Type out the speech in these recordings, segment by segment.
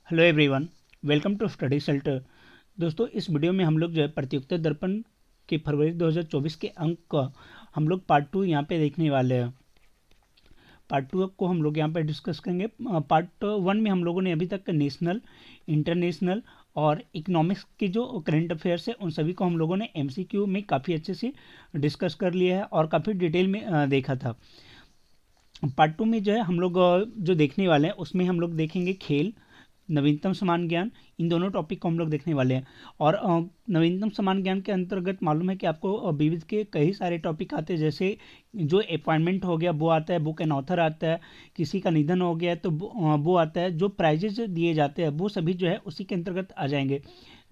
Hello everyone, welcome to study shelter. दोस्तों, इस video में हम लोग जो है प्रतियोगिता दर्पण के फरवरी 2024 के अंक का हम लोग पार्ट 2 यहाँ पे देखने वाले हैं। पार्ट 2 को हम लोग यहाँ पे डिस्कस करेंगे। पार्ट 1 में हम लोगों ने अभी तक नेशनल, इंटरनेशनल और इकोनॉमिक्स के जो करंट अफेयर्स है उन सभी को हम लोगों ने एमसीक्यू में काफ़ी अच्छे से डिस्कस कर लिया है और काफ़ी डिटेल में देखा था। पार्ट 2 में जो है हम लोग जो देखने वाले हैं उसमें हम लोग देखेंगे खेल, नवीनतम समान ज्ञान, इन दोनों टॉपिक को हम लोग देखने वाले हैं। और नवीनतम समान ज्ञान के अंतर्गत मालूम है कि आपको विविध के कई सारे टॉपिक आते हैं, जैसे जो अपॉइंटमेंट हो गया वो आता है, बुक एंड ऑथर आता है, किसी का निधन हो गया है तो वो आता है, जो प्राइजेज दिए जाते हैं वो सभी जो है उसी के अंतर्गत आ जाएंगे।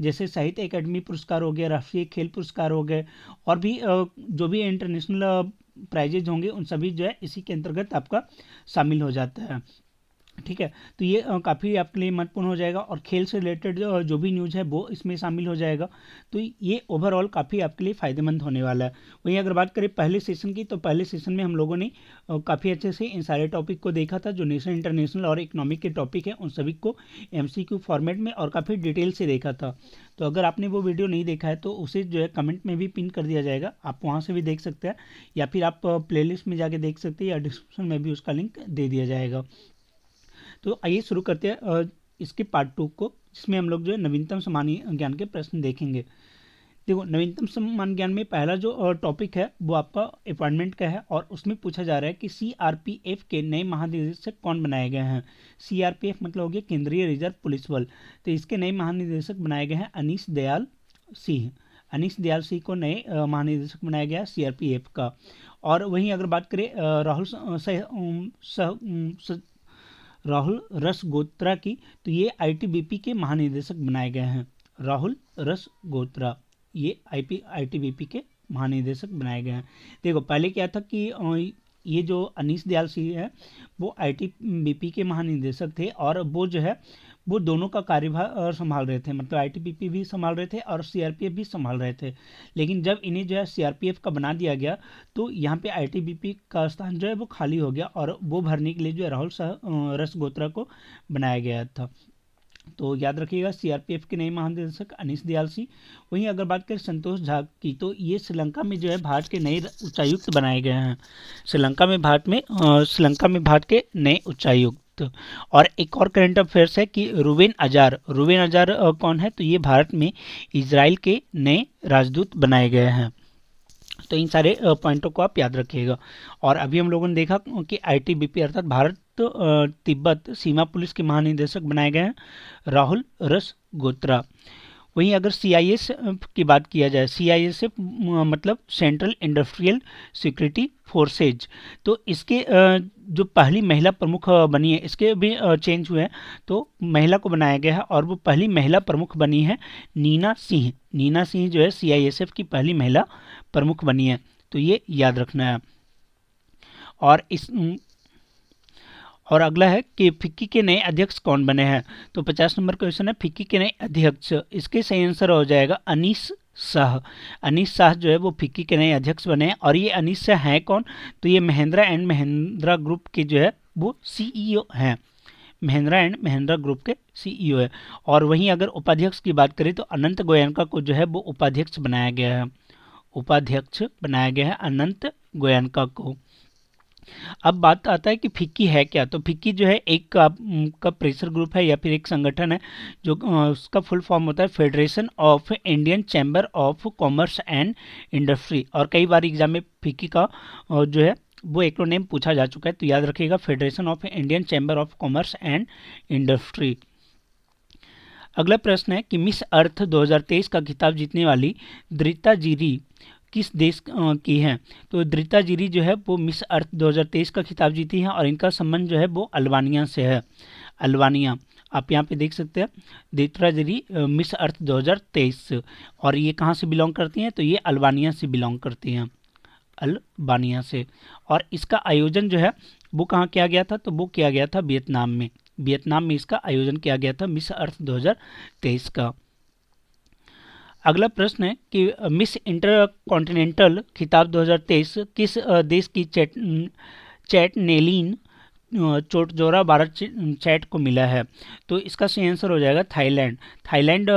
जैसे साहित्य अकादमी पुरस्कार हो गया, राष्ट्रीय खेल पुरस्कार हो गए और भी जो भी इंटरनेशनल प्राइजेज होंगे उन सभी जो है इसी के अंतर्गत आपका शामिल हो जाता है। ठीक है, तो ये काफ़ी आपके लिए महत्वपूर्ण हो जाएगा और खेल से रिलेटेड जो भी न्यूज़ है वो इसमें शामिल हो जाएगा। तो ये ओवरऑल काफ़ी आपके लिए फ़ायदेमंद होने वाला है। वहीं अगर बात करें पहले सेशन की, तो पहले सेशन में हम लोगों ने काफ़ी अच्छे से इन सारे टॉपिक को देखा था। जो नेशनल, इंटरनेशनल और इकोनॉमिक के टॉपिक हैं उन सभी को एमसीक्यू फॉर्मेट में और काफ़ी डिटेल से देखा था। तो अगर आपने वो वीडियो नहीं देखा है तो उसे जो है कमेंट में भी पिन कर दिया जाएगा, आप वहाँ से भी देख सकते हैं या फिर आप प्लेलिस्ट में जाके देख सकते हैं या डिस्क्रिप्शन में भी उसका लिंक दे दिया जाएगा। तो आइए शुरू करते हैं इसके पार्ट 2 को, जिसमें हम लोग जो है नवीनतम सामान्य ज्ञान के प्रश्न देखेंगे। देखो, नवीनतम सामान्य ज्ञान में पहला जो टॉपिक है वो आपका अपॉइंटमेंट का है और उसमें पूछा जा रहा है कि सीआरपीएफ के नए महानिदेशक कौन बनाए गए हैं। सीआरपीएफ मतलब हो गया केंद्रीय रिजर्व पुलिस बल। तो इसके नए महानिदेशक बनाए गए हैं अनीश दयाल सिंह। अनीश दयाल सिंह को नए महानिदेशक बनाया गया सीआरपीएफ का। और वहीं अगर बात करें राहुल रसगोत्रा की, तो ये आईटीबीपी के महानिदेशक बनाए गए हैं। राहुल रसगोत्रा ये आईटीबीपी के महानिदेशक बनाए गए हैं। देखो, पहले क्या था कि ये जो अनीश दयाल सिंह है वो आईटीबीपी के महानिदेशक थे और वो जो है वो दोनों का कार्यभार संभाल रहे थे, मतलब आईटीबीपी भी संभाल रहे थे और सीआरपीएफ भी संभाल रहे थे। लेकिन जब इन्हें जो है सीआरपीएफ का बना दिया गया तो यहाँ पे आईटीबीपी का स्थान जो है वो खाली हो गया और वो भरने के लिए जो है राहुल रसगोत्रा को बनाया गया था। तो याद रखिएगा, सीआरपीएफ के नए महानिदेशक अनीश दयाल सिंह। वहीं अगर बात करें संतोष झा की, तो ये श्रीलंका में जो है भारत के नए उच्चायुक्त बनाए गए हैं। श्रीलंका में भारत के नए उच्चायुक्त। और एक और करंट अफेयर्स है कि रूबेन अजार कौन है, तो ये भारत में इजराइल के नए राजदूत बनाए गए हैं। तो इन सारे पॉइंटों को आप याद रखिएगा। और अभी हम लोगों ने देखा कि आईटीबीपी अर्थात भारत तिब्बत सीमा पुलिस के महानिदेशक बनाए गए हैं राहुल रसगोत्रा। वहीं अगर सीआईएस की बात किया जाए, सीआईएसएफ मतलब सेंट्रल इंडस्ट्रियल सिक्योरिटी फोर्सेज, तो इसके जो पहली महिला प्रमुख बनी है, इसके भी चेंज हुए हैं, तो महिला को बनाया गया है और वो पहली महिला प्रमुख बनी है नीना सिंह। नीना सिंह जो है सीआईएसएफ की पहली महिला प्रमुख बनी है, तो ये याद रखना है। और अगला है कि फिक्की के नए अध्यक्ष कौन बने हैं, तो 50 नंबर क्वेश्चन है, फिक्की के नए अध्यक्ष, इसके सही आंसर हो जाएगा अनीस शाह। अनीस शाह जो है वो फिक्की के नए अध्यक्ष बने हैं। और ये अनीस शाह हैं कौन, तो ये महिंद्रा एंड महिंद्रा ग्रुप के जो है वो सीईओ हैं। महिंद्रा एंड महिंद्रा ग्रुप के सीईओ है। और वहीं अगर उपाध्यक्ष की बात करें तो अनंत गोयनका को जो है वो उपाध्यक्ष बनाया गया है। उपाध्यक्ष बनाया गया है अनंत गोयनका को। अब बात आता है कि फिक्की है क्या, तो फिक्की जो है एक का प्रेशर ग्रुप है या फिर एक संगठन है जो उसका फुल फॉर्म होता है federation of Indian chamber of commerce and industry. और कई बार एग्जाम में फिक्की का जो है वो एक्रोनेम पूछा जा चुका है, तो याद रखिएगा federation of Indian chamber of commerce and industry. अगला प्रश्न है कि मिस अर्थ 2023 का खिताब जीतने वाली द्रिता जीरी किस देश की हैं, तो द्रिता जीरी जो है वो मिस अर्थ 2023 का खिताब जीती हैं और इनका संबंध जो है वो अल्बानिया से है। अल्बानिया आप यहाँ पे देख सकते हैं, द्रिता जीरी मिस अर्थ 2023, और ये कहाँ से बिलोंग करती हैं, तो ये अल्बानिया से बिलोंग करती हैं, अल्बानिया से। और इसका आयोजन जो है वो कहाँ किया गया था, तो वो किया गया था वियतनाम में। वियतनाम में इसका आयोजन किया गया था मिस अर्थ 2023 का। अगला प्रश्न है कि मिस इंटर कॉन्टिनेंटल खिताब 2023 किस देश की चैटनेलिन चोटजोरा भारत चैट को मिला है? तो इसका सही आंसर हो जाएगा थाईलैंड। थाईलैंड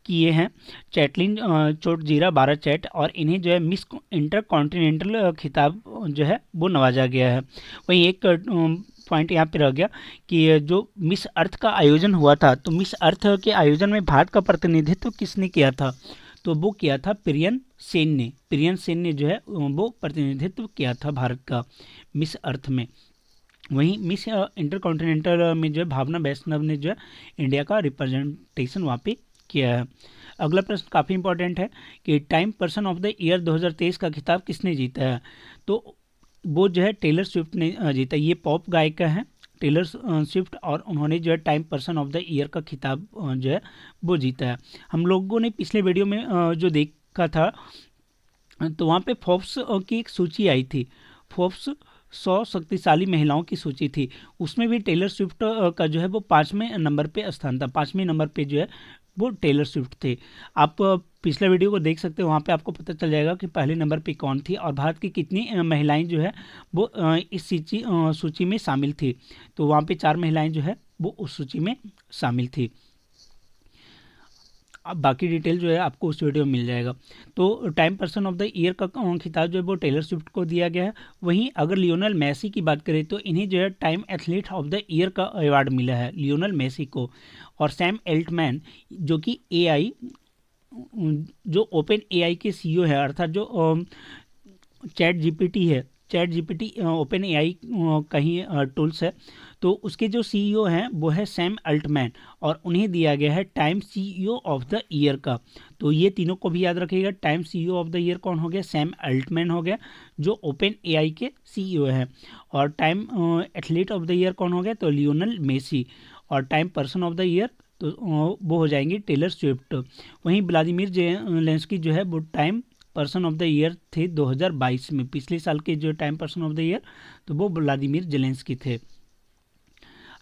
की ये हैं चैटलिन चोटजीरा भारत चैट, और इन्हें जो है मिस इंटर कॉन्टिनेंटल खिताब जो है वो नवाजा गया है। वहीं एक पॉइंट यहाँ पे रह गया कि जो मिस अर्थ का आयोजन हुआ था, तो मिस अर्थ के आयोजन में भारत का प्रतिनिधित्व किसने किया था? तो वो किया था प्रियन सेन ने। प्रियन सेन ने जो है वो प्रतिनिधित्व किया था भारत का मिस अर्थ में। वहीं मिस इंटर कॉन्टिनेंटल में जो है भावना वैष्णव ने जो है इंडिया का रिप्रेजेंटेशन वहाँ पे किया है। अगला प्रश्न काफ़ी इंपॉर्टेंट है कि time person of the year 2023 का खिताब किसने जीता है? तो वो जो है टेलर स्विफ्ट ने जीता। ये पॉप गायिका है टेलर स्विफ्ट, और उन्होंने जो है time person of the year का खिताब जो है वो जीता है। हम लोगों ने पिछले वीडियो में जो देखा था, तो वहाँ पे फोर्ब्स की एक सूची आई थी। फोर्ब्स 100 शक्तिशाली महिलाओं की सूची थी, उसमें भी टेलर स्विफ्ट का जो है वो 5वें नंबर पे स्थान था। 5वें नंबर पे जो है वो टेलर स्विफ्ट थे। आप पिछला वीडियो को देख सकते हो, वहाँ पे आपको पता चल जाएगा कि पहले नंबर पे कौन थी और भारत की कितनी महिलाएं जो है वो इस सूची में शामिल थी। तो वहाँ पे 4 महिलाएं जो है वो उस सूची में शामिल थी। अब बाकी डिटेल जो है आपको उस वीडियो में मिल जाएगा। तो time person of the year का खिताब जो है वो टेलर स्विफ्ट को दिया गया है। वहीं अगर लियोनेल मेसी की बात करें तो इन्हें जो है time athlete of the year का अवार्ड मिला है, लियोनेल मेसी को। और सैम एल्टमैन जो कि एआई जो ओपन एआई के सीईओ है, अर्थात जो चैट जीपीटी है, चैट जीपीटी ओपन एआई का ही टूल्स है, तो उसके जो सीईओ हैं वो है सैम अल्टमैन, और उन्हें दिया गया है time CEO of the year का। तो ये तीनों को भी याद रखिएगा। Time CEO of the year कौन हो गया? सैम अल्टमैन हो गया जो ओपन एआई के सीईओ हैं। और time athlete of the year कौन हो गया? तो लियोनेल मेसी। और time person of the year तो वो हो जाएंगे टेलर स्विफ्ट। वहीं व्लादिमीर जेलेंस्की जो है वो time person of the year थे 2022 में। पिछले साल के जो time person of the year तो वो व्लादिमीर जेलेंस्की थे।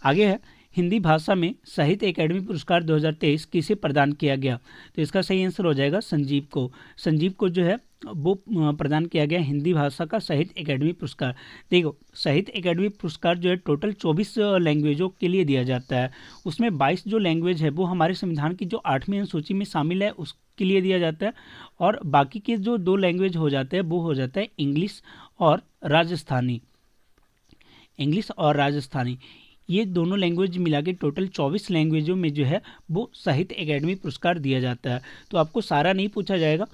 आगे है हिंदी भाषा में साहित्य अकादमी पुरस्कार 2023 किसे प्रदान किया गया? तो इसका सही आंसर हो जाएगा संजीव को। संजीव को जो है वो प्रदान किया गया हिंदी भाषा का साहित्य अकादमी पुरस्कार। देखो, साहित्य अकादमी पुरस्कार जो है टोटल 24 लैंग्वेजों के लिए दिया जाता है। उसमें 22 जो लैंग्वेज है वो हमारे संविधान की जो 8वीं अनुसूची में शामिल है उसके लिए दिया जाता है, और बाकी के जो 2 लैंग्वेज हो जाते हैं वो हो जाता है इंग्लिश और राजस्थानी। इंग्लिश और राजस्थानी ये दोनों लैंग्वेज मिला के टोटल 24 लैंग्वेजों में जो है वो साहित्य अकादमी पुरस्कार दिया जाता है। तो आपको सारा नहीं पूछा जाएगा,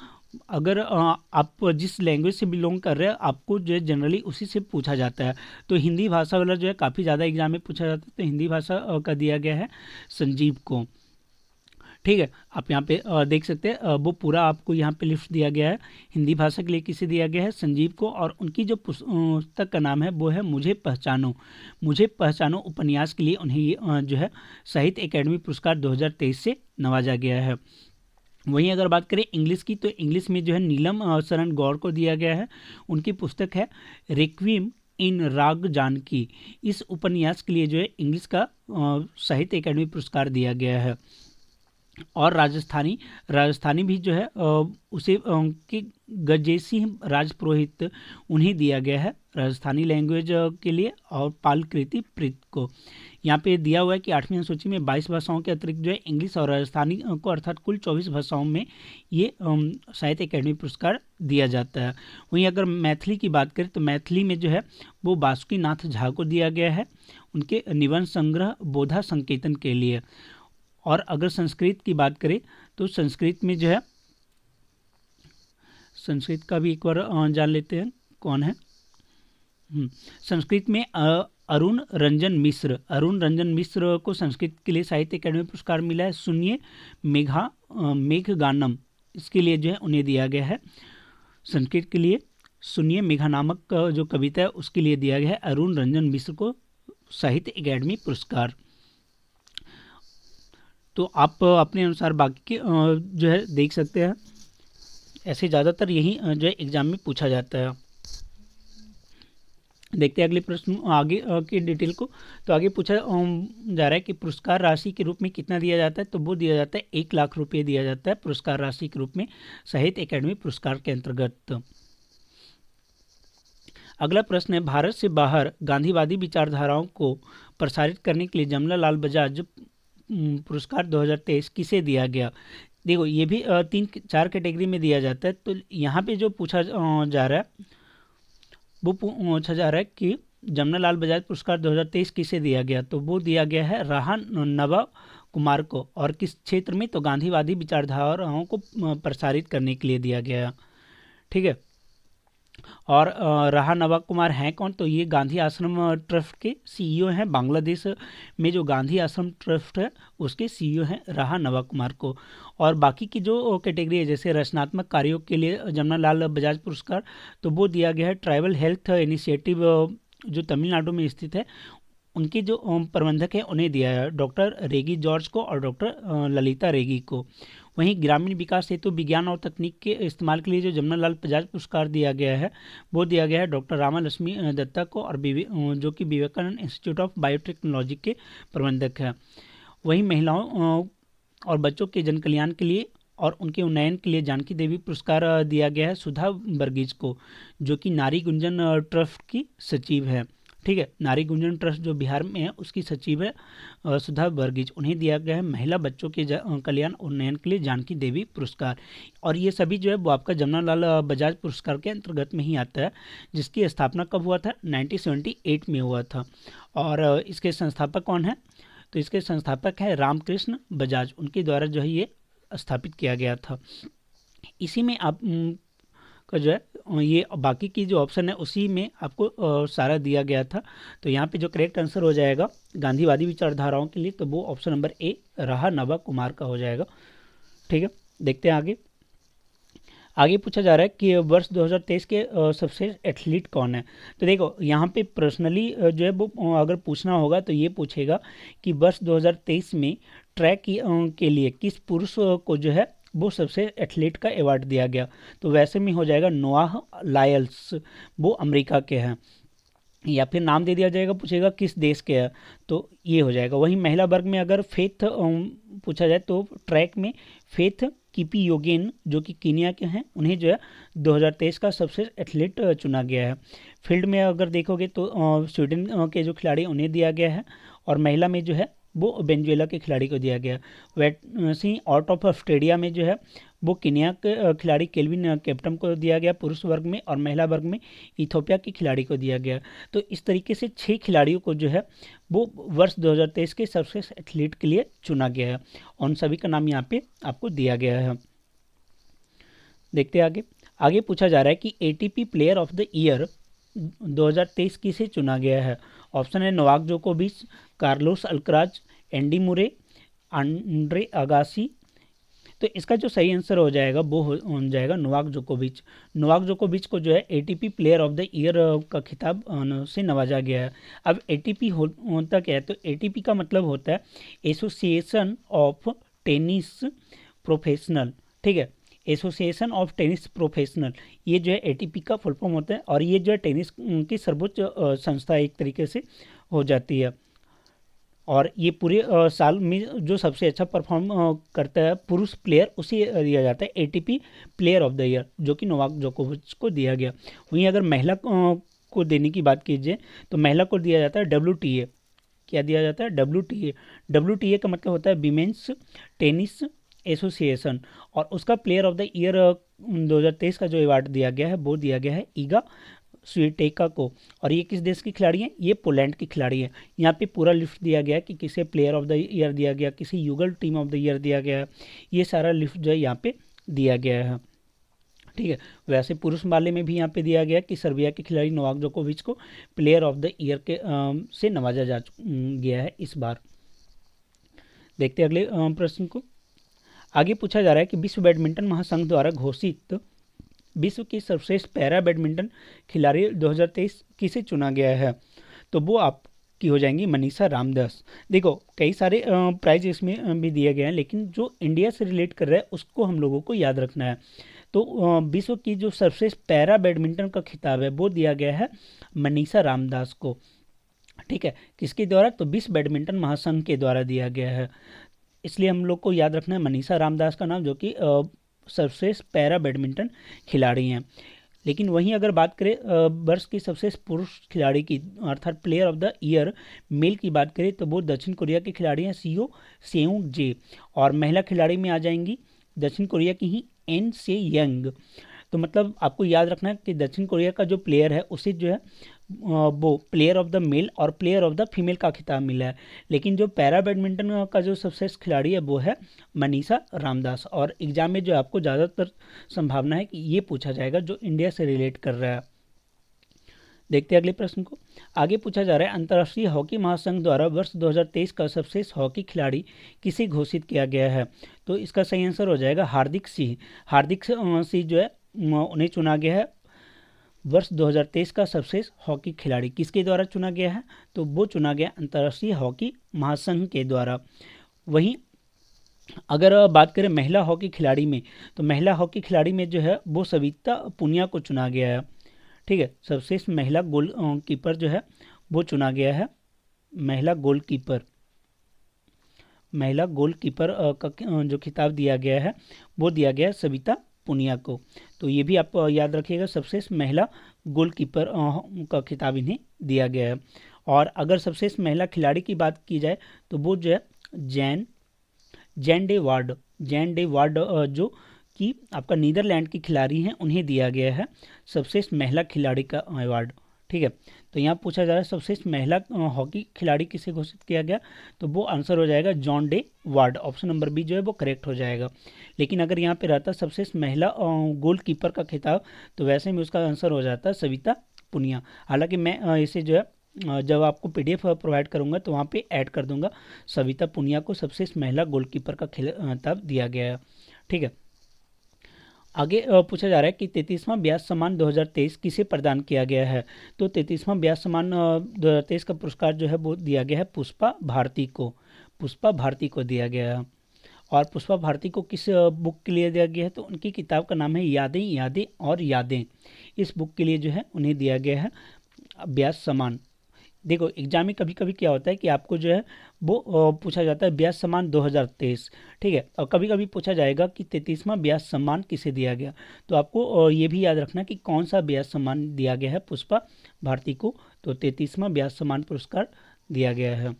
अगर आप जिस लैंग्वेज से बिलोंग कर रहे हैं आपको जो है जनरली उसी से पूछा जाता है। तो हिंदी भाषा वाला जो है काफ़ी ज़्यादा एग्जाम में पूछा जाता है, तो हिंदी भाषा का दिया गया है संजीव को। ठीक है, आप यहाँ पे देख सकते हैं वो पूरा आपको यहाँ पे लिस्ट दिया गया है। हिंदी भाषा के लिए किसे दिया गया है? संजीव को। और उनकी जो पुस्तक का नाम है वो है मुझे पहचानो। मुझे पहचानो उपन्यास के लिए उन्हें जो है साहित्य अकादमी पुरस्कार 2023 से नवाजा गया है। वहीं अगर बात करें इंग्लिश की, तो इंग्लिश में जो है नीलम शरण गौर को दिया गया है। उनकी पुस्तक है रिक्विएम इन राग जानकी। इस उपन्यास के लिए जो है इंग्लिश का साहित्य अकादमी पुरस्कार दिया गया है। और राजस्थानी भी जो है उसे कि गजेसी राजपुरोहित उन्हें दिया गया है राजस्थानी लैंग्वेज के लिए। और पालकृति प्रीत को यहाँ पे दिया हुआ है कि 8वीं अनुसूची में 22 भाषाओं के अतिरिक्त जो है इंग्लिश और राजस्थानी को अर्थात कुल 24 भाषाओं में ये साहित्य अकादमी पुरस्कार दिया जाता है। वहीं अगर मैथिली की बात करें तो मैथिली में जो है वो बासुकीनाथ झा को दिया गया है उनके निबंध संग्रह बोधा संकेतन के लिए। और अगर संस्कृत की बात करें तो संस्कृत में जो है, संस्कृत का भी एक बार जान लेते हैं कौन है। संस्कृत में अरुण रंजन मिश्र को संस्कृत के लिए साहित्य अकादमी पुरस्कार मिला है। सुनिए मेघगानम, इसके लिए जो है उन्हें दिया गया है संस्कृत के लिए। सुनिए मेघा नामक जो कविता है उसके लिए दिया गया है अरुण रंजन मिश्र को साहित्य अकादमी पुरस्कार। तो आप अपने अनुसार बाकी के जो है देख सकते हैं, ऐसे ज़्यादातर यही जो है एग्जाम में पूछा जाता है। देखते हैं अगले प्रश्न आगे की डिटेल को। तो आगे पूछा जा रहा है कि पुरस्कार राशि के रूप में कितना दिया जाता है? तो वो दिया जाता है 1 लाख रुपये दिया जाता है पुरस्कार राशि के रूप में साहित्य अकादमी पुरस्कार के अंतर्गत। अगला प्रश्न है, भारत से बाहर गांधीवादी विचारधाराओं को प्रसारित करने के लिए जमनालाल बजाज पुरस्कार 2023 किसे दिया गया। देखो ये भी 3-4 कैटेगरी में दिया जाता है। तो यहाँ पे जो पूछा जा रहा है वो पूछा जा रहा है कि जमनालाल बजाज पुरस्कार 2023 किसे दिया गया, तो वो दिया गया है राहा नवा कुमार को। और किस क्षेत्र में, तो गांधीवादी विचारधाराओं को प्रसारित करने के लिए दिया गया। ठीक है। और राहा नवाब कुमार हैं कौन, तो ये गांधी आश्रम ट्रस्ट के सीईओ हैं। बांग्लादेश में जो गांधी आश्रम ट्रस्ट है उसके सीईओ हैं राहा नवाब कुमार को। और बाकी की जो कैटेगरी है, जैसे रचनात्मक कार्यों के लिए जमनालाल बजाज पुरस्कार, तो वो दिया गया है ट्राइबल हेल्थ इनिशिएटिव जो तमिलनाडु में स्थित है, उनके जो प्रबंधक हैं उन्हें दिया है, डॉक्टर रेगी जॉर्ज को और डॉक्टर ललिता रेगी को। वहीं ग्रामीण विकास हेतु विज्ञान और तकनीक के इस्तेमाल के लिए जो जमनालाल बजाज पुरस्कार दिया गया है वो दिया गया है डॉक्टर रामालक्ष्मी दत्ता को, और जो कि विवेकानंद इंस्टीट्यूट ऑफ बायोटेक्नोलॉजी के प्रबंधक हैं। वहीं महिलाओं और बच्चों के जन कल्याण के लिए और उनके उन्नयन के लिए जानकी देवी पुरस्कार दिया गया है सुधा वर्गीज को, जो कि नारी गुंजन ट्रस्ट की सचिव है। ठीक है, नारी गुंजन ट्रस्ट जो बिहार में है उसकी सचिव है सुधा वर्गीज, उन्हें दिया गया है महिला बच्चों के कल्याण उन्नयन के लिए जानकी देवी पुरस्कार। और ये सभी जो है वो आपका जमनालाल बजाज पुरस्कार के अंतर्गत में ही आता है, जिसकी स्थापना कब हुआ था, 1978 में हुआ था। और इसके संस्थापक कौन है, तो इसके संस्थापक है रामकृष्ण बजाज, उनके द्वारा जो है ये स्थापित किया गया था। इसी में आप का जो है ये बाकी की जो ऑप्शन है उसी में आपको सारा दिया गया था। तो यहाँ पे जो करेक्ट आंसर हो जाएगा गांधीवादी विचारधाराओं के लिए, तो वो ऑप्शन नंबर ए राहा नवा कुमार का हो जाएगा। ठीक है, देखते हैं आगे। आगे पूछा जा रहा है कि वर्ष 2023 के सबसे एथलीट कौन है। तो देखो यहाँ पे पर्सनली जो है वो अगर पूछना होगा तो ये पूछेगा कि वर्ष 2023 में ट्रैक के लिए किस पुरुष को जो है वो सबसे एथलीट का अवार्ड दिया गया। तो वैसे में हो जाएगा नोआह लायल्स, वो अमेरिका के हैं। या फिर नाम दे दिया जाएगा, पूछेगा किस देश के है, तो ये हो जाएगा। वहीं महिला वर्ग में अगर फेथ पूछा जाए तो ट्रैक में फेथ किपियोगेन जो कि कीनिया के हैं, उन्हें जो है 2023 का सबसे एथलीट चुना गया है। फील्ड में अगर देखोगे तो स्वीडन के जो खिलाड़ी उन्हें दिया गया है, और महिला में जो है वो वेनेजुएला के खिलाड़ी को दिया गया। वैसे ही आउट ऑफ ऑस्ट्रेलिया में जो है वो कीनिया के खिलाड़ी केल्विन कैप्टन को दिया गया पुरुष वर्ग में, और महिला वर्ग में इथोपिया के खिलाड़ी को दिया गया। तो इस तरीके से 6 खिलाड़ियों को जो है वो वर्ष 2023 के सबसे एथलीट के लिए चुना गया है, और उन सभी का नाम यहाँ पे आपको दिया गया है। देखते हैं आगे। आगे पूछा जा रहा है कि ATP player of the year 2023 किसे चुना गया है। ऑप्शन है नोवाक जोकोविच, कार्लोस अल्कराज, एंडी मुरे, आंड्रे अगासी। तो इसका जो सही आंसर हो जाएगा वो हो जाएगा नोवाक जोकोविच। नोवाक जोकोविच को जो है ATP player of the year का खिताब से नवाजा गया है। अब एटीपी होता क्या है, तो एटीपी का मतलब होता है एसोसिएशन ऑफ टेनिस प्रोफेशनल। ठीक है, एसोसिएशन ऑफ टेनिस प्रोफेशनल, ये जो है एटीपी का फुल फॉर्म होता है, और ये जो है टेनिस की सर्वोच्च संस्था एक तरीके से हो जाती है। और ये पूरे साल में जो सबसे अच्छा परफॉर्म करता है पुरुष प्लेयर, उसे दिया जाता है ATP player of the year, जो कि नोवाक जोकोविच को दिया गया। वहीं अगर महिला को देने की बात कीजिए तो महिला को दिया जाता है WTA। क्या दिया जाता है, WTA। WTA का मतलब होता है विमेंस टेनिस एसोसिएशन, और उसका प्लेयर ऑफ द ईयर 2023 का जो अवार्ड दिया गया है वो दिया गया है ईगा स्वीटेका को। और ये किस देश की खिलाड़ी हैं, ये पोलैंड की खिलाड़ी है। यहाँ पे पूरा लिस्ट दिया गया है कि किसे प्लेयर ऑफ द ईयर दिया गया, किसे युगल टीम ऑफ द ईयर दिया गया है, ये सारा लिस्ट जो है यहाँ पे दिया गया है। ठीक है, वैसे पुरुष वाले में भी यहाँ पे दिया गया कि सर्बिया के खिलाड़ी नोवाक जोकोविच को प्लेयर ऑफ द ईयर के से नवाजा जा गया है इस बार। देखते हैं अगले प्रश्न को। आगे पूछा जा रहा है कि विश्व बैडमिंटन महासंघ द्वारा घोषित विश्व की सर्वश्रेष्ठ पैरा बैडमिंटन खिलाड़ी 2023 किसे चुना गया है। तो वो आपकी हो जाएंगी मनीषा रामदास। देखो कई सारे प्राइज इसमें भी दिए गए हैं, लेकिन जो इंडिया से रिलेट कर रहा है उसको हम लोगों को याद रखना है। तो विश्व की जो सर्वश्रेष्ठ पैरा बैडमिंटन का खिताब है वो दिया गया है मनीषा रामदास को। ठीक है, किसके द्वारा, तो विश्व बैडमिंटन महासंघ के द्वारा दिया गया है। इसलिए हम लोग को याद रखना है मनीषा रामदास का नाम, जो कि सर्वश्रेष्ठ पैरा बैडमिंटन खिलाड़ी हैं। लेकिन वहीं अगर बात करें वर्ष की सबसे पुरुष खिलाड़ी की अर्थात player of the year male की बात करें तो वो दक्षिण कोरिया के खिलाड़ी हैं सीओ सेऊंग जे, और महिला खिलाड़ी में आ जाएंगी दक्षिण कोरिया की ही एन से यंग। तो मतलब आपको याद रखना है कि दक्षिण कोरिया का जो प्लेयर है उसे जो है वो प्लेयर ऑफ द मेल और प्लेयर ऑफ द फीमेल का खिताब मिला है। लेकिन जो पैरा बैडमिंटन का जो सबसे खिलाड़ी है वो है मनीषा रामदास, और एग्जाम में जो आपको ज़्यादातर संभावना है कि ये पूछा जाएगा जो इंडिया से रिलेट कर रहा है। देखते हैं अगले प्रश्न को। आगे पूछा जा रहा है अंतर्राष्ट्रीय हॉकी महासंघ द्वारा वर्ष 2023 का सर्वश्रेष्ठ हॉकी खिलाड़ी किसे घोषित किया गया है? तो इसका सही आंसर हो जाएगा हार्दिक सिंह। हार्दिक सिंह जो है उन्हें चुना गया है वर्ष 2023 का सर्वश्रेष्ठ हॉकी खिलाड़ी। किसके द्वारा चुना गया है? तो वो चुना गया अंतर्राष्ट्रीय हॉकी महासंघ के द्वारा। वहीं अगर बात करें महिला हॉकी खिलाड़ी में, तो महिला हॉकी खिलाड़ी में जो है वो सविता पुनिया को चुना गया है। ठीक है, सर्वश्रेष्ठ महिला गोल कीपर जो है वो चुना गया है। महिला गोलकीपर का जो खिताब दिया गया है वो दिया गया है सविता पुनिया को। तो ये भी आप याद रखिएगा, सर्वश्रेष्ठ महिला गोलकीपर का खिताब इन्हें दिया गया है। और अगर सर्वश्रेष्ठ महिला खिलाड़ी की बात की जाए तो वो जो है जैन डे वार्ड जो कि आपका नीदरलैंड की खिलाड़ी हैं उन्हें दिया गया है सर्वश्रेष्ठ महिला खिलाड़ी का अवार्ड। ठीक है, तो यहाँ पूछा जा रहा है सर्वश्रेष्ठ महिला हॉकी खिलाड़ी किसे घोषित किया गया? तो वो आंसर हो जाएगा John Day Ward. Option number B जो है वो करेक्ट हो जाएगा। लेकिन अगर यहाँ पे रहता सर्वश्रेष्ठ महिला गोलकीपर का खिताब तो वैसे में उसका आंसर हो जाता सविता पुनिया। हालांकि मैं इसे जो है जब आपको पीडीएफ प्रोवाइड करूंगा तो वहाँ पे ऐड कर दूंगा सविता पुनिया को सर्वश्रेष्ठ महिला गोलकीपर का खिताब दिया गया है। ठीक है, आगे पूछा जा रहा है कि 33वां ब्यास सम्मान 2023 किसे प्रदान किया गया है? तो 33वां ब्यास सम्मान 2023 का पुरस्कार जो है वो दिया गया है पुष्पा भारती को दिया गया है। और पुष्पा भारती को किस बुक के लिए दिया गया है? तो उनकी किताब का नाम है यादें यादें और यादें। इस बुक के लिए जो है उन्हें दिया गया है ब्यास सम्मान। देखो एग्जाम में कभी कभी क्या होता है कि आपको जो है वो पूछा जाता है ब्यास सम्मान 2023। ठीक है, और कभी कभी पूछा जाएगा कि 33वां ब्यास सम्मान किसे दिया गया। तो आपको ये भी याद रखना कि कौन सा ब्यास सम्मान दिया गया है पुष्पा भारती को। तो 33वां ब्यास सम्मान पुरस्कार दिया गया है।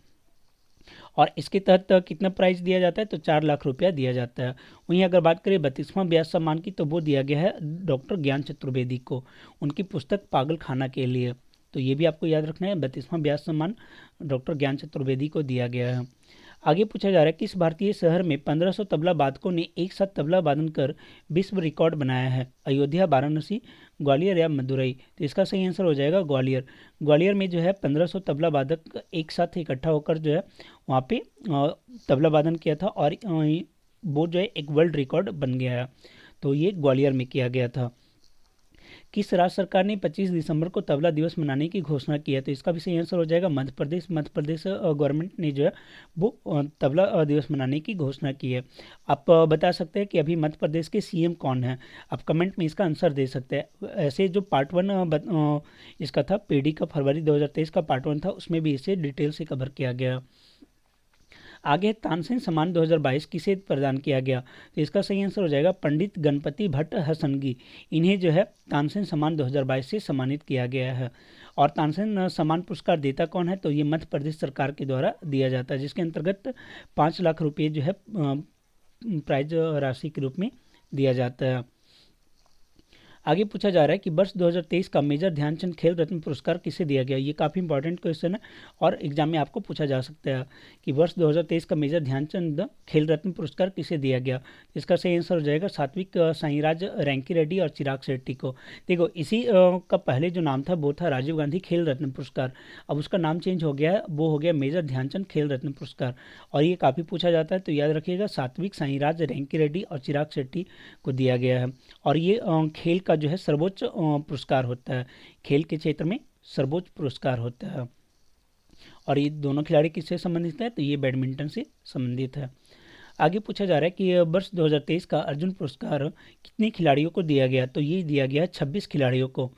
और इसके तहत कितना प्राइज दिया जाता है? तो 4 लाख रुपया दिया जाता है। वहीं अगर बात करें 32वां ब्यास सम्मान की तो वो दिया गया है डॉक्टर ज्ञान चतुर्वेदी को, उनकी पुस्तक पागल खाना के लिए। तो ये भी आपको याद रखना है, 32वां ब्यास सम्मान डॉक्टर ज्ञान चतुर्वेदी को दिया गया है। आगे पूछा जा रहा है किस भारतीय शहर में 1500 तबला वादकों ने एक साथ तबला वादन कर विश्व रिकॉर्ड बनाया है? अयोध्या, वाराणसी, ग्वालियर या मदुरई? तो इसका सही आंसर हो जाएगा ग्वालियर में जो है 1500 तबला वादक एक साथ इकट्ठा होकर जो है वहाँ पे तबला वादन किया था, और वो जो है एक वर्ल्ड रिकॉर्ड बन गया है। तो ये ग्वालियर में किया गया था। किस राज्य सरकार ने 25 दिसंबर को तबला दिवस मनाने की घोषणा की है? तो इसका भी सही आंसर हो जाएगा मध्य प्रदेश गवर्नमेंट ने जो है वो तबला दिवस मनाने की घोषणा की है। आप बता सकते हैं कि अभी मध्य प्रदेश के सीएम कौन है? आप कमेंट में इसका आंसर दे सकते हैं। ऐसे जो पार्ट 1 इसका था पीडी का फरवरी 2023 का पार्ट 1 था, उसमें भी इसे डिटेल से कवर किया गया। आगे तानसेन सम्मान 2022 किसे प्रदान किया गया? तो इसका सही आंसर हो जाएगा पंडित गणपति भट्ट हसनगी। इन्हें जो है तानसेन सम्मान 2022 से सम्मानित किया गया है। और तानसेन सम्मान पुरस्कार देता कौन है? तो ये मध्य प्रदेश सरकार के द्वारा दिया जाता है, जिसके अंतर्गत 5 लाख रुपये जो है प्राइज राशि के रूप में दिया जाता है। आगे पूछा जा रहा है कि वर्ष 2023 का मेजर ध्यानचंद खेल रत्न पुरस्कार किसे दिया गया? ये काफ़ी इंपॉर्टेंट क्वेश्चन है और एग्जाम में आपको पूछा जा सकता है कि वर्ष 2023 का मेजर ध्यानचंद खेल रत्न पुरस्कार किसे दिया गया? इसका सही आंसर हो जाएगा सात्विक साईराज रैंकी रेड्डी और चिराग शेट्टी को। देखो इसी का पहले जो नाम था वो था राजीव गांधी खेल रत्न पुरस्कार, अब उसका नाम चेंज हो गया है, वो हो गया मेजर ध्यानचंद खेल रत्न पुरस्कार। और ये काफ़ी पूछा जाता है, तो याद रखिएगा सात्विक साईराज रैंकी रेड्डी और चिराग शेट्टी को दिया गया है। और ये खेल का जो है सर्वोच्च पुरस्कार होता है, खेल के क्षेत्र में सर्वोच्च पुरस्कार होता है। और ये दोनों खिलाड़ी किससे संबंधित है? तो ये बैडमिंटन से संबंधित है। आगे पूछा जा रहा है कि वर्ष 2023 का अर्जुन पुरस्कार कितने खिलाड़ियों को दिया गया? तो ये दिया गया 26 खिलाड़ियों को।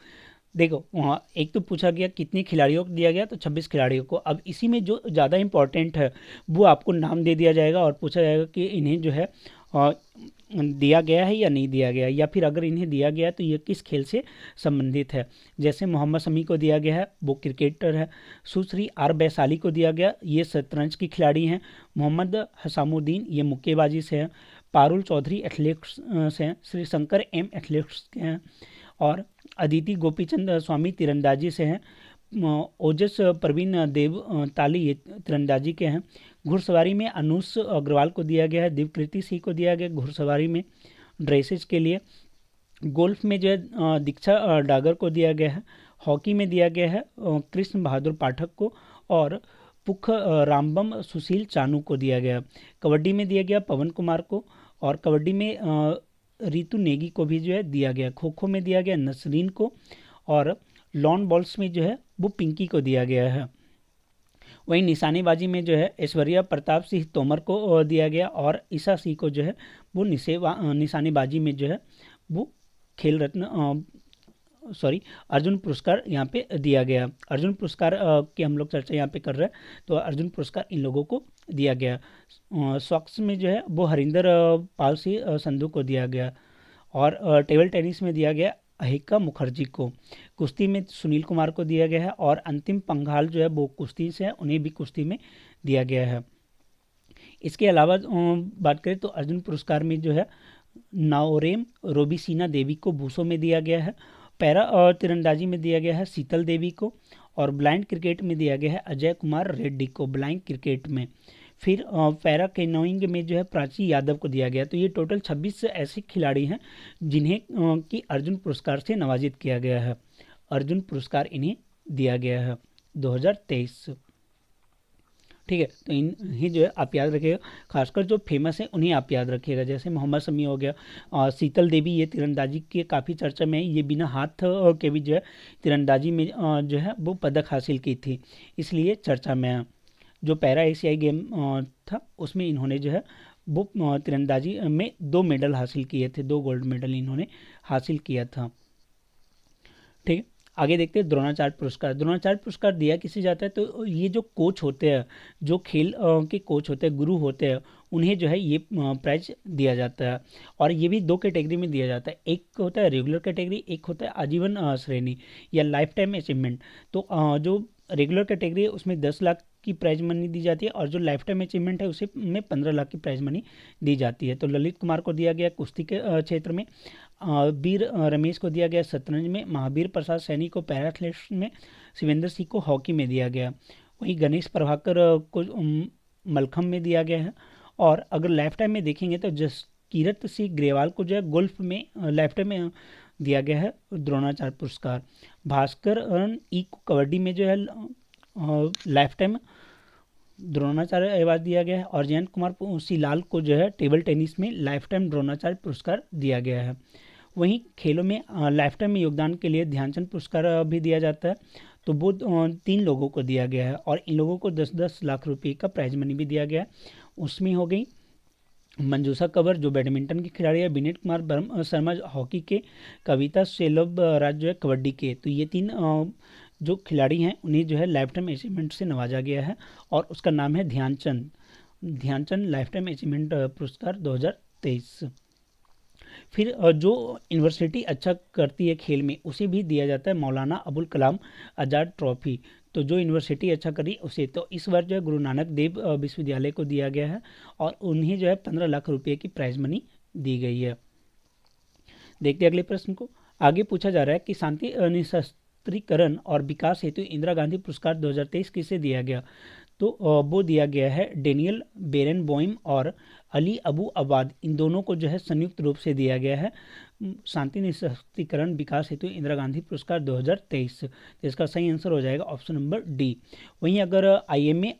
देखो वहाँ एक तो पूछा गया कितने खिलाड़ियों को दिया गया, तो 26 खिलाड़ियों को। अब इसी में जो ज़्यादा इंपॉर्टेंट है वो आपको नाम दे दिया जाएगा और पूछा जाएगा कि इन्हें जो है दिया गया है या नहीं दिया गया है, या फिर अगर इन्हें दिया गया है तो ये किस खेल से संबंधित है। जैसे मोहम्मद शमी को दिया गया है, वो क्रिकेटर है। सुश्री आर वैशाली को दिया गया, ये शतरंज की खिलाड़ी हैं। मोहम्मद हसामुद्दीन ये मुक्केबाजी से हैं। पारुल चौधरी एथलेटिक्स से हैं। श्री शंकर एम एथलेटिक्स के हैं। और अदिति गोपीचंद स्वामी तीरंदाजी से हैं। ओजस प्रवीण देव ताली ये तीरंदाजी के हैं। घुड़सवारी में अनुष अग्रवाल को दिया गया है। दिवकृति सिंह को दिया गया घुड़सवारी में ड्रेसेज के लिए। गोल्फ में जो है दीक्षा डागर को दिया गया है। हॉकी में दिया गया है कृष्ण बहादुर पाठक को। और पुख रामबम सुशील चानू को दिया गया। कबड्डी में दिया गया पवन कुमार को। और कबड्डी में रितु नेगी को भी जो है दिया गया। खो खो में दिया गया नसरीन को। और लॉन बॉल्स में जो है वो पिंकी को दिया गया है। वहीं निशानेबाजी में जो है ऐश्वर्या प्रताप सिंह तोमर को दिया गया। और ईशा सिंह को जो है वो निशानेबाजी में जो है वो खेल रत्न अर्जुन पुरस्कार यहाँ पे दिया गया। अर्जुन पुरस्कार की हम लोग चर्चा यहाँ पे कर रहे हैं, तो अर्जुन पुरस्कार इन लोगों को दिया गया। स्वक्स में जो है वो हरिंदर पाल सिंह संधू को दिया गया। और टेबल टेनिस में दिया गया अहिका मुखर्जी को। कुश्ती में सुनील कुमार को दिया गया है। और अंतिम पंघाल जो है वो कुश्ती से है, उन्हें भी कुश्ती में दिया गया है। इसके अलावा बात करें तो अर्जुन पुरस्कार में जो है नाओरेम रोबिसीना देवी को बूसो में दिया गया है। पैरा तीरंदाजी में दिया गया है शीतल देवी को। और ब्लाइंड क्रिकेट में दिया गया है अजय कुमार रेड्डी को ब्लाइंड क्रिकेट में। फिर पैरा कैनोइंग में जो है प्राची यादव को दिया गया। तो ये टोटल 26 ऐसे खिलाड़ी हैं जिन्हें कि अर्जुन पुरस्कार से नवाजित किया गया है। अर्जुन पुरस्कार इन्हें दिया गया है 2023। ठीक है, तो इन्हें जो है आप याद रखिएगा। खासकर जो फेमस है उन्हें आप याद रखिएगा। जैसे मोहम्मद शमी हो गया, शीतल देवी ये तीरंदाजी के काफ़ी चर्चा में है। ये बिना हाथ के भी जो है तीरंदाजी में जो है वो पदक हासिल की थी, इसलिए चर्चा में है। जो पैरा एशियाई गेम था उसमें इन्होंने जो है वो तीरंदाजी में 2 मेडल हासिल किए थे, 2 गोल्ड मेडल इन्होंने हासिल किया था। ठीक है, आगे देखते हैं द्रोणाचार्य पुरस्कार। द्रोणाचार्य पुरस्कार दिया किसे जाता है, तो ये जो कोच होते हैं, जो खेल के कोच होते हैं, गुरु होते हैं, उन्हें जो है ये प्राइज दिया जाता है। और ये भी 2 कैटेगरी में दिया जाता है। एक होता है रेगुलर कैटेगरी, एक होता है आजीवन श्रेणी या लाइफ टाइम अचीवमेंट। तो जो रेगुलर कैटेगरी है उसमें 10 लाख की प्राइज मनी दी जाती है। और जो लाइफ टाइम अचीवमेंट है उसे में 15 लाख की प्राइज मनी दी जाती है। तो ललित कुमार को दिया गया कुश्ती के क्षेत्र में। वीर रमेश को दिया गया शतरंज में। महावीर प्रसाद सैनी को पैरा एथलेटिक्स में। शिवेंद्र सिंह को हॉकी में दिया गया। वहीं गणेश प्रभाकर को मलखम में दिया गया है। और अगर लाइफ टाइम में देखेंगे तो जसकीरत सिंह ग्रेवाल को जो है गोल्फ में लाइफ टाइम में दिया गया है द्रोणाचार्य पुरस्कार। भास्कर ई को कबड्डी में जो है लाइफ टाइम द्रोणाचार्य अवार्ड दिया गया है। और जयंत कुमार सिलाल को जो है टेबल टेनिस में लाइफ टाइम द्रोणाचार्य पुरस्कार दिया गया है। वहीं खेलों में लाइफ टाइम में योगदान के लिए ध्यानचंद पुरस्कार भी दिया जाता है। तो वो 3 लोगों को दिया गया है। और इन लोगों को 10-10 लाख रुपए का प्राइज मनी भी दिया गया है। उसमें हो गई मंजूषा कंवर जो बैडमिंटन की खिलाड़ी है, विनीत कुमार शर्मा हॉकी के, कविता सेलब राज जो है कबड्डी के। तो ये 3 जो खिलाड़ी हैं उन्हें जो है लाइफ टाइम अचीवमेंट से नवाजा गया है। और उसका नाम है ध्यानचंद लाइफ टाइम अचीवमेंट पुरस्कार 2023। फिर जो यूनिवर्सिटी अच्छा करती है खेल में उसे भी दिया जाता है मौलाना अबुल कलाम आज़ाद ट्रॉफी। तो जो यूनिवर्सिटी अच्छा करी उसे, तो इस बार जो है गुरु नानक देव विश्वविद्यालय को दिया गया है। और उन्हें जो है 15 लाख रुपये की प्राइज मनी दी गई है। देखते अगले प्रश्न को। आगे पूछा जा रहा है कि शांति निशस्त्रीकरण और विकास हेतु इंदिरा गांधी पुरस्कार 2023 किसे दिया गया। तो वो दिया गया है डेनियल बेरेनबॉइम और अली अबू अबाद, इन दोनों को जो है संयुक्त रूप से दिया गया है शांति निशस्त्रीकरण विकास हेतु इंदिरा गांधी पुरस्कार 2023। तो इसका सही आंसर हो जाएगा ऑप्शन नंबर डी। वहीं अगर IMA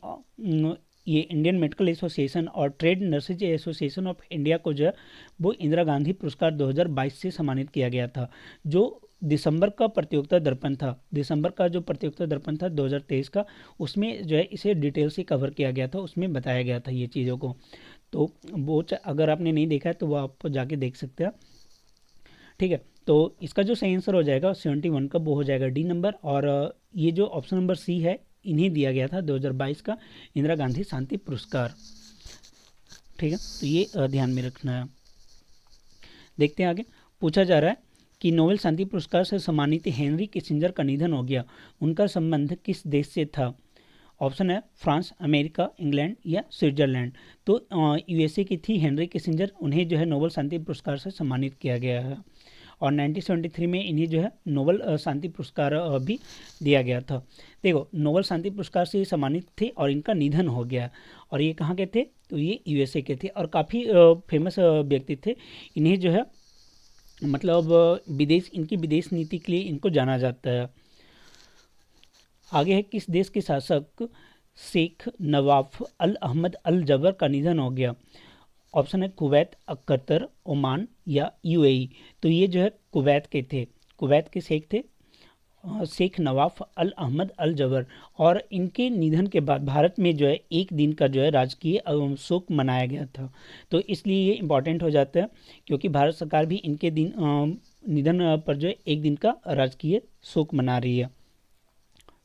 ये इंडियन मेडिकल एसोसिएशन और trade nurses association of India को जो है वो इंदिरा गांधी पुरस्कार 2022 से सम्मानित किया गया था। जो दिसंबर का प्रतियोगिता दर्पण था, दिसंबर का जो प्रतियोगिता दर्पण था 2023 का, उसमें जो है इसे डिटेल से कवर किया गया था, उसमें बताया गया था ये चीज़ों को। तो वो अगर आपने नहीं देखा है तो वो आप जाके देख सकते हैं। ठीक है, तो इसका जो सही आंसर हो जाएगा 71 का वो हो जाएगा डी नंबर। और ये जो ऑप्शन नंबर सी है इन्हें दिया गया था 2022 का इंदिरा गांधी शांति पुरस्कार। ठीक है, तो ये ध्यान में रखना है। देखते हैं आगे। पूछा जा रहा है कि नोबेल शांति पुरस्कार से सम्मानित हेनरी किसिंजर का निधन हो गया, उनका संबंध किस देश से था? ऑप्शन है फ्रांस, अमेरिका, इंग्लैंड या स्विट्जरलैंड। तो यूएसए की थी हेनरी किसिंजर, उन्हें जो है नोबेल शांति पुरस्कार से सम्मानित किया गया है और 1973 में इन्हें जो है नोबेल शांति पुरस्कार भी दिया गया था। देखो, नोबेल शांति पुरस्कार से सम्मानित थे और इनका निधन हो गया। और ये कहाँ के थे? तो ये यूएसए के थे और काफ़ी फेमस व्यक्ति थे। इन्हें जो है मतलब इनकी विदेश नीति के लिए इनको जाना जाता है। आगे है, किस देश के शासक शेख नवाफ अल अहमद अल जबर का निधन हो गया? ऑप्शन है कुवैत, कतर, ओमान या यूएई। तो ये जो है कुवैत के थे, कुवैत के शेख थे शेख नवाफ अल अहमद अल जबर। और इनके निधन के बाद भारत में जो है एक दिन का जो है राजकीय शोक मनाया गया था। तो इसलिए ये इम्पॉर्टेंट हो जाता है क्योंकि भारत सरकार भी इनके निधन पर जो है एक दिन का राजकीय शोक मना रही है।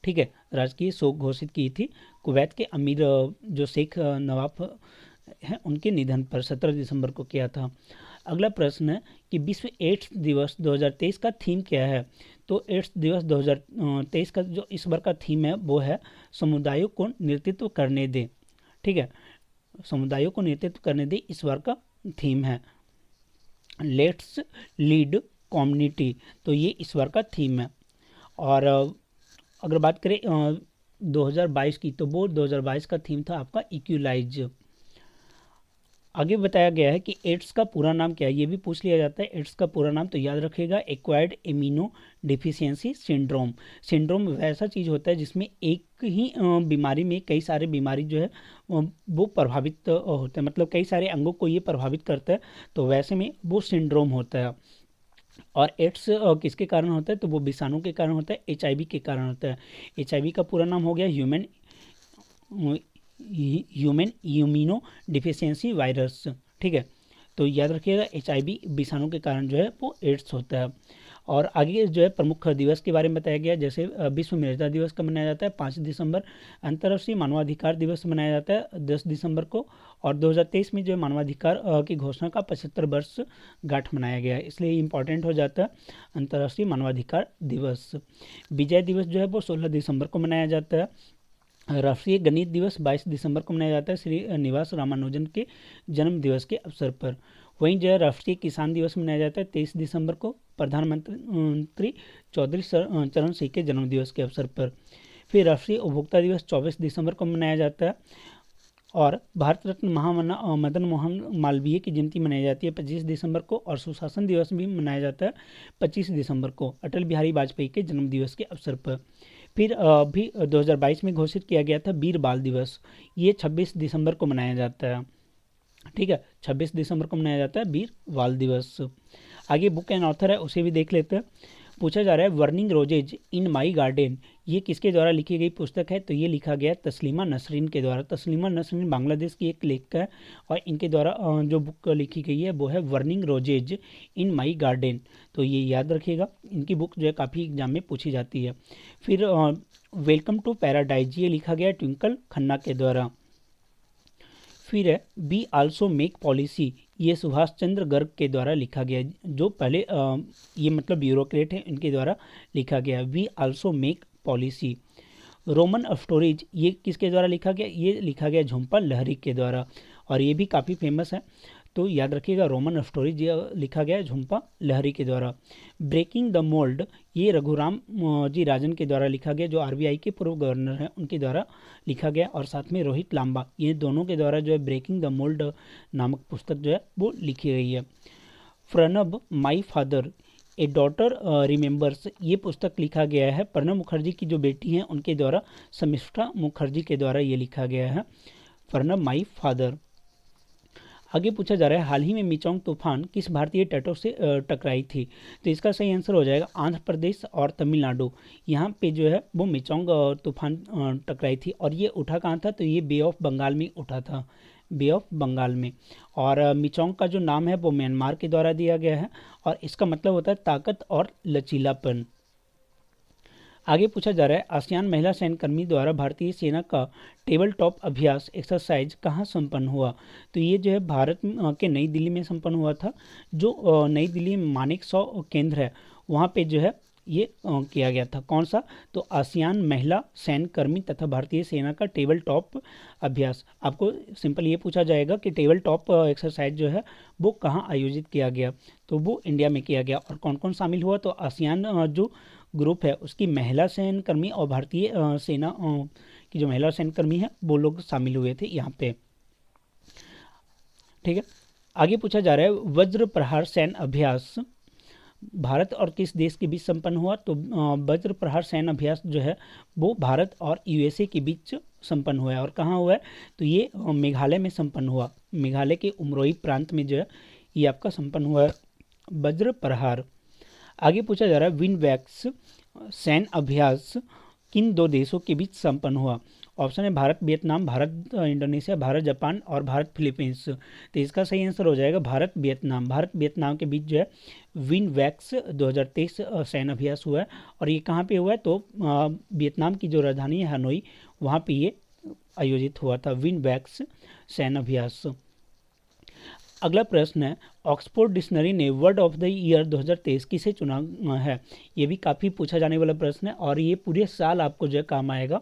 ठीक है, राजकीय शोक घोषित की थी कुवैत के अमीर जो शेख नवाफ हैं उनके निधन पर 17 दिसंबर को किया था। अगला प्रश्न है कि विश्व एड्स दिवस 2023 का थीम क्या है? तो एड्स दिवस 2023 का जो इस बार का थीम है वो है समुदायों को नेतृत्व करने दे। ठीक है, समुदायों को नेतृत्व करने दे इस बार का थीम है। लेट्स लीड कम्युनिटी, तो ये इस बार का थीम है। और अगर बात करें 2022 की, तो वो 2022 का थीम था आपका इक्वलाइज। आगे बताया गया है कि एड्स का पूरा नाम क्या है, ये भी पूछ लिया जाता है। एड्स का पूरा नाम तो याद रखिएगा, acquired immuno deficiency syndrome. Syndrome वैसा चीज़ होता है जिसमें एक ही बीमारी में कई सारे बीमारी जो है वो प्रभावित होते हैं, मतलब कई सारे अंगों को ये प्रभावित करता है, तो वैसे में वो सिंड्रोम होता है। और एड्स किसके कारण होता है? तो वो विषाणु के कारण होता है, एचआईवी के कारण होता है। एचआईवी का पूरा नाम हो गया ह्यूमन इम्यूनो डिफिशियंसी वायरस। ठीक है, तो याद रखिएगा एचआईवी विषाणु के कारण जो है वो एड्स होता है। और आगे जो है प्रमुख दिवस के बारे में बताया गया, जैसे विश्व मृदा दिवस कब मनाया जाता है? 5 दिसंबर। अंतर्राष्ट्रीय मानवाधिकार दिवस मनाया जाता है 10 दिसंबर को। और 2023 में जो है मानवाधिकार की घोषणा का 75 वर्ष गांठ मनाया गया है, इसलिए इंपॉर्टेंट हो जाता है अंतर्राष्ट्रीय मानवाधिकार दिवस। विजय दिवस जो है वो 16 दिसंबर को मनाया जाता है। राष्ट्रीय गणित दिवस 22 दिसंबर को मनाया जाता है श्रीनिवास रामानुजन के जन्म दिवस के अवसर पर। वहीं जो है राष्ट्रीय किसान दिवस मनाया जाता है 23 दिसंबर को प्रधानमंत्री चौधरी चरण सिंह के जन्म दिवस के अवसर पर। फिर राष्ट्रीय उपभोक्ता दिवस 24 दिसंबर को मनाया जाता है। और भारत रत्न महामना मदन मोहन मालवीय की जयंती मनाई जाती है 25 दिसंबर को। और सुशासन दिवस भी मनाया जाता है 25 दिसंबर को अटल बिहारी वाजपेयी के जन्म दिवस के अवसर पर। फिर अभी 2022 में घोषित किया गया था वीर बाल दिवस, ये 26 दिसंबर को मनाया जाता है। ठीक है, 26 दिसंबर को मनाया जाता है वीर बाल दिवस। आगे बुक एंड ऑथर है उसे भी देख लेते हैं। पूछा जा रहा है बर्निंग रोजेज इन माई गार्डन, ये किसके द्वारा लिखी गई पुस्तक है? तो ये लिखा गया है तस्लीमा नसरीन के द्वारा। तस्लीमा नसरीन बांग्लादेश की एक लेखक है और इनके द्वारा जो बुक लिखी गई है वो है बर्निंग रोजेज इन माई गार्डन। तो ये याद रखिएगा, इनकी बुक जो है काफ़ी एग्जाम में पूछी जाती है। फिर वेलकम टू पैराडाइज, ये लिखा गया है ट्विंकल खन्ना के द्वारा। फिर है वी आल्सो मेक पॉलिसी, ये सुभाष चंद्र गर्ग के द्वारा लिखा गया, जो पहले ये मतलब ब्यूरोक्रेट हैं, इनके द्वारा लिखा गया we also make policy. Roman of storage, ये किसके द्वारा लिखा गया? ये लिखा गया झुम्पा लाहिरी के द्वारा और ये भी काफ़ी फेमस है, तो याद रखिएगा रोमन ऑफ स्टोरेज ये लिखा गया झुम्पा लाहिरी के द्वारा। ब्रेकिंग द मोल्ड, ये रघुराम जी राजन के द्वारा लिखा गया, जो आरबीआई के पूर्व गवर्नर हैं उनके द्वारा लिखा गया। और साथ में रोहित लांबा, ये दोनों के द्वारा जो है ब्रेकिंग द मोल्ड नामक पुस्तक जो है वो लिखी गई है। Pranab my father A daughter remembers, ये पुस्तक लिखा गया है प्रणब मुखर्जी की जो बेटी हैं उनके द्वारा, शमिष्ठा मुखर्जी के द्वारा ये लिखा गया है प्रणब माई फादर। आगे पूछा जा रहा है हाल ही में मिचोंग तूफान किस भारतीय तटों से टकराई थी? तो इसका सही आंसर हो जाएगा आंध्र प्रदेश और तमिलनाडु। यहाँ पे जो है वो मिचोंग तूफान टकराई थी और ये उठा कहाँ था? तो ये बे ऑफ बंगाल में उठा था, बे ऑफ बंगाल में। और मिचोंग का जो नाम है वो म्यांमार के द्वारा दिया गया है और इसका मतलब होता है ताकत और लचीलापन। आगे पूछा जा रहा है आसियान महिला सैन्यकर्मी द्वारा भारतीय सेना का टेबल टॉप अभ्यास एक्सरसाइज कहाँ संपन्न हुआ। तो ये जो है भारत के नई दिल्ली में संपन्न हुआ था। जो नई दिल्ली में मानेकशॉ केंद्र है वहाँ पे जो है ये किया गया था। कौन सा? तो आसियान महिला सैन्यकर्मी तथा भारतीय सेना का टेबल टॉप अभ्यास। आपको सिंपल ये पूछा जाएगा कि टेबल टॉप एक्सरसाइज जो है वो कहाँ आयोजित किया गया, तो वो इंडिया में किया गया। और कौन कौन शामिल हुआ? तो आसियान जो ग्रुप है उसकी महिला सैन्यकर्मी और भारतीय सेना की जो महिला सैन्यकर्मी है वो लोग शामिल हुए थे यहाँ पे। ठीक है, आगे पूछा जा रहा है वज्र प्रहार सैन्य अभ्यास भारत और किस देश के बीच संपन्न हुआ। तो वज्र प्रहार सैन्य अभ्यास जो है वो भारत और यूएसए के बीच संपन्न हुआ है। और कहाँ हुआ है? तो ये मेघालय में संपन्न हुआ। मेघालय के उमरोई प्रांत में जो है ये आपका संपन्न हुआ है वज्र प्रहार। आगे पूछा जा रहा है विनवैक्स सैन्य अभ्यास किन दो देशों के बीच संपन्न हुआ। ऑप्शन है Bharat Vietnam, Bharat Indonesia, Bharat Japan और भारत फिलीपींस। तो इसका सही आंसर हो जाएगा भारत वियतनाम। भारत वियतनाम के बीच जो है विनवैक्स 2023 सैन्य अभ्यास हुआ है। और ये कहाँ पे हुआ है? तो वियतनाम की जो राजधानी है हनोई, वहाँ पे ये आयोजित हुआ था विनवैक्स सैन्य अभ्यास। अगला प्रश्न है ऑक्सफोर्ड डिक्शनरी ने वर्ड ऑफ द ईयर 2023 किसे चुना है। ये भी काफ़ी पूछा जाने वाला प्रश्न है और ये पूरे साल आपको जो है काम आएगा।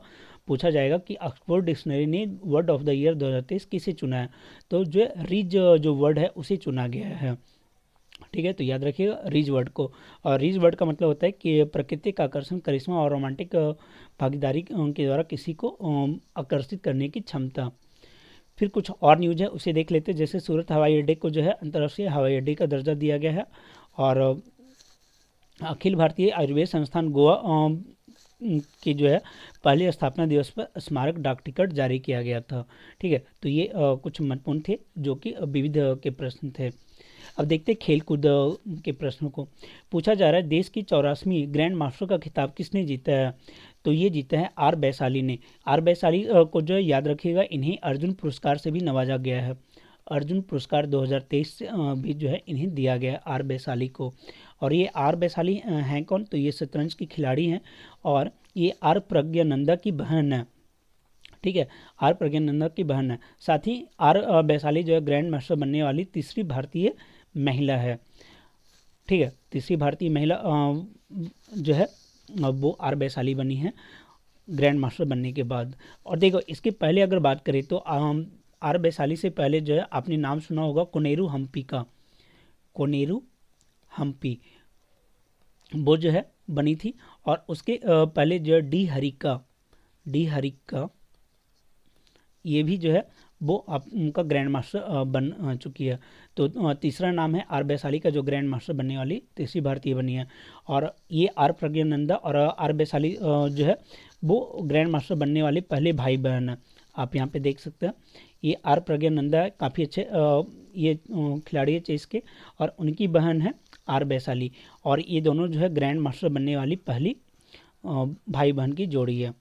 पूछा जाएगा कि ऑक्सफोर्ड डिक्शनरी ने वर्ड ऑफ द ईयर 2023 किसे चुना है। तो जो रिज जो वर्ड है उसे चुना गया है। ठीक है, तो याद रखिएगा रिज वर्ड को। और रिज वर्ड का मतलब होता है कि प्राकृतिक आकर्षण, करिश्मा और रोमांटिक भागीदारी के द्वारा किसी को आकर्षित करने की क्षमता। फिर कुछ और न्यूज है उसे देख लेते हैं। जैसे सूरत हवाई अड्डे को जो है अंतर्राष्ट्रीय हवाई अड्डे का दर्जा दिया गया है। और अखिल भारतीय आयुर्वेद संस्थान गोवा की जो है पहले स्थापना दिवस पर स्मारक डाक टिकट जारी किया गया था। ठीक है, तो ये कुछ महत्वपूर्ण थे जो कि विविध के प्रश्न थे। अब देखते हैं खेल कूद के प्रश्नों को। पूछा जा रहा है देश की 84वीं ग्रैंड मास्टर का खिताब किसने जीता है। तो ये जीता है आर वैशाली ने। आर वैशाली को जो है याद रखिएगा इन्हें अर्जुन पुरस्कार से भी नवाजा गया है। अर्जुन पुरस्कार 2023 भी जो है इन्हें दिया गया है आर वैशाली को। और ये आर वैशाली हैं कौन? तो ये शतरंज की खिलाड़ी हैं और ये आर प्रज्ञानंदा की बहन है। ठीक है, आर प्रज्ञानंदा की बहन है। साथ ही आर वैशाली जो है ग्रैंड मास्टर बनने वाली तीसरी भारतीय महिला है। ठीक है, तीसरी भारतीय महिला जो है वो आर वैशाली बनी है ग्रैंड मास्टर बनने के बाद। और देखो इसके पहले अगर बात करें तो आर वैशाली से पहले जो है आपने नाम सुना होगा कोनेरू हम्पी का। कोनेरू हम्पी वो जो है बनी थी। और उसके पहले जो है डी हरिका ये भी जो है वो आप उनका ग्रैंड मास्टर बन चुकी है। तो तीसरा नाम है आर वैशाली का जो ग्रैंड मास्टर बनने वाली तीसरी भारतीय बनी है। और ये आर प्रज्ञानंदा और आर वैशाली जो है वो ग्रैंड मास्टर बनने वाले पहले भाई बहन है। आप यहाँ पे देख सकते हैं ये आर प्रज्ञानंदा काफ़ी अच्छे ये खिलाड़ी है चेस के और उनकी बहन है आर वैशाली। और ये दोनों जो है ग्रैंड मास्टर बनने वाली पहली भाई बहन की जोड़ी है।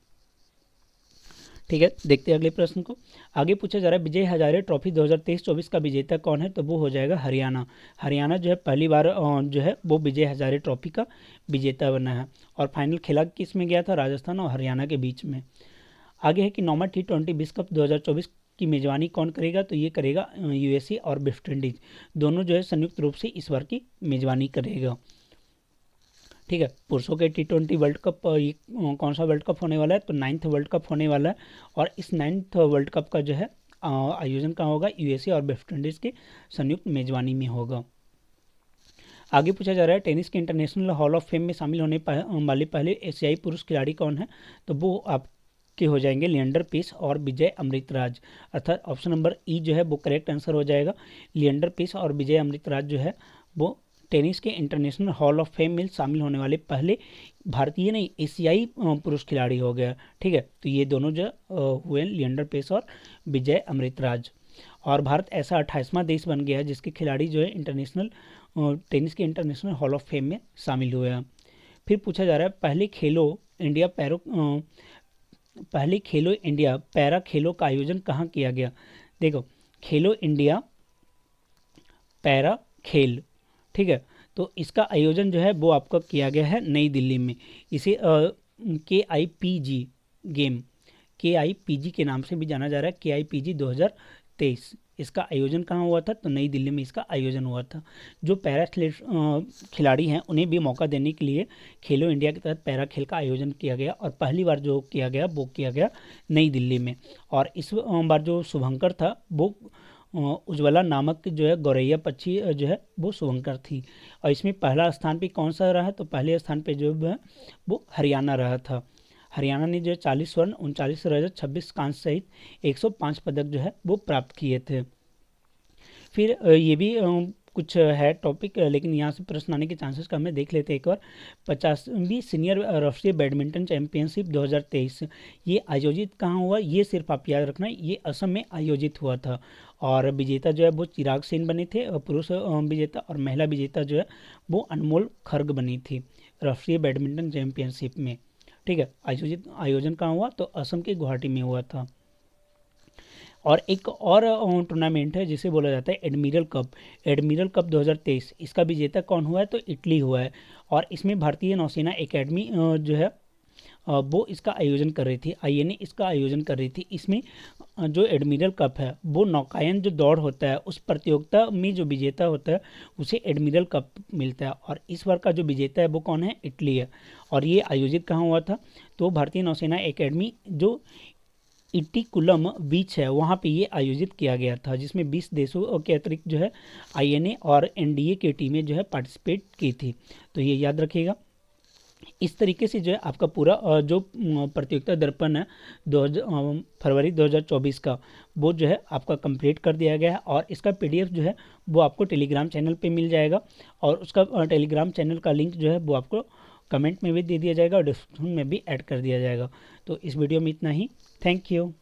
ठीक है, देखते हैं अगले प्रश्न को। आगे पूछा जा रहा है विजय हजारे ट्रॉफी 2023-24 का विजेता कौन है। तो वो हो जाएगा हरियाणा। हरियाणा जो है पहली बार जो है वो विजय हजारे ट्रॉफी का विजेता बना है। और फाइनल खेला किस में गया था? राजस्थान और हरियाणा के बीच में। आगे है कि नॉर्मल T20 विश्व कप 2024 की मेजबानी कौन करेगा। तो ये करेगा यूएसए और वेस्ट इंडीज दोनों जो है संयुक्त रूप से इस बार की मेजबानी करेगा। ठीक है, पुरुषों के T20 वर्ल्ड कप ये कौन सा वर्ल्ड कप होने वाला है? तो 9th वर्ल्ड कप होने वाला है। और इस 9th वर्ल्ड कप का जो है आयोजन कहाँ होगा? यूएसए और वेस्ट इंडीज़ के संयुक्त मेजबानी में होगा। आगे पूछा जा रहा है टेनिस के इंटरनेशनल हॉल ऑफ फेम में शामिल होने वाले पहले एशियाई पुरुष खिलाड़ी कौन है। तो वो आपके हो जाएंगे लिएंडर पेस और विजय अमृतराज। अर्थात ऑप्शन नंबर ई जो है वो करेक्ट आंसर हो जाएगा। लिएंडर पेस और विजय अमृतराज जो है वो टेनिस के इंटरनेशनल हॉल ऑफ फेम में शामिल होने वाले पहले भारतीय नहीं एशियाई पुरुष खिलाड़ी हो गया। ठीक है, तो ये दोनों जो हुए लिएंडर पेस और विजय अमृतराज। और भारत ऐसा 28वां देश बन गया है जिसके खिलाड़ी जो है इंटरनेशनल टेनिस के इंटरनेशनल हॉल ऑफ फेम में शामिल हुए हैं। फिर पूछा जा रहा है पहले खेलो इंडिया पैरा खेलों का आयोजन कहाँ किया गया। देखो खेलो इंडिया पैरा खेल, ठीक है, तो इसका आयोजन जो है वो आपका किया गया है नई दिल्ली में। इसे KIPG गेम, KIPG के नाम से भी जाना जा रहा है, KIPG 2023। इसका आयोजन कहाँ हुआ था? तो नई दिल्ली में इसका आयोजन हुआ था। जो पैरा खिलाड़ी हैं उन्हें भी मौका देने के लिए खेलो इंडिया के तहत पैरा खेल का आयोजन किया गया और पहली बार जो किया गया वो किया गया नई दिल्ली में। और इस बार जो शुभंकर था वो उज्ज्वला नामक जो है गौरैया पक्षी जो है वो शुभंकर थी। और इसमें पहला स्थान पे कौन सा रहा? तो पहले स्थान पे जो है वो हरियाणा रहा था। हरियाणा ने जो है 40 स्वर्ण, 39 रजत, 26 कांस्य सहित 105 पदक जो है वो प्राप्त किए थे। फिर ये भी कुछ है टॉपिक, लेकिन यहाँ से प्रश्न आने के चांसेस कम है, देख लेते हैं एक बार। 50वीं सीनियर राष्ट्रीय बैडमिंटन चैंपियनशिप 2023 ये आयोजित कहाँ हुआ? ये सिर्फ आप याद रखना, ये असम में आयोजित हुआ था। और विजेता जो है वो चिराग सेन बने थे, पुरुष विजेता, और महिला विजेता जो है वो अनमोल खर्ग बनी थी राष्ट्रीय बैडमिंटन चैंपियनशिप में। ठीक है, आयोजन कहाँ हुआ? तो असम के गुवाहाटी में हुआ था। और एक और टूर्नामेंट है जिसे बोला जाता है एडमिरल कप। एडमिरल कप 2023 इसका विजेता कौन हुआ है? तो इटली हुआ है। और इसमें भारतीय नौसेना एकेडमी जो है वो इसका आयोजन कर रही थी, INA इसका आयोजन कर रही थी। इसमें जो एडमिरल कप है वो नौकायन जो दौड़ होता है उस प्रतियोगिता में जो विजेता होता है उसे एडमिरल कप मिलता है। और इस बार का जो विजेता है वो कौन है? इटली है। और ये आयोजित कहाँ हुआ था? तो भारतीय नौसेना एकेडमी जो इटिकुलम बीच है वहाँ पे ये आयोजित किया गया था, जिसमें 20 देशों के अतिरिक्त जो है INA और NDA की टीमें जो है पार्टिसिपेट की थी। तो ये याद रखिएगा। इस तरीके से जो है आपका पूरा जो प्रतियोगिता दर्पण है फरवरी 2024 का वो जो है आपका कंप्लीट कर दिया गया है। और इसका PDF जो है वो आपको टेलीग्राम चैनल पे मिल जाएगा, और उसका टेलीग्राम चैनल का लिंक जो है वो आपको कमेंट में भी दे दिया जाएगा और डिस्क्रिप्शन में भी ऐड कर दिया जाएगा। तो इस वीडियो में इतना ही। Thank you.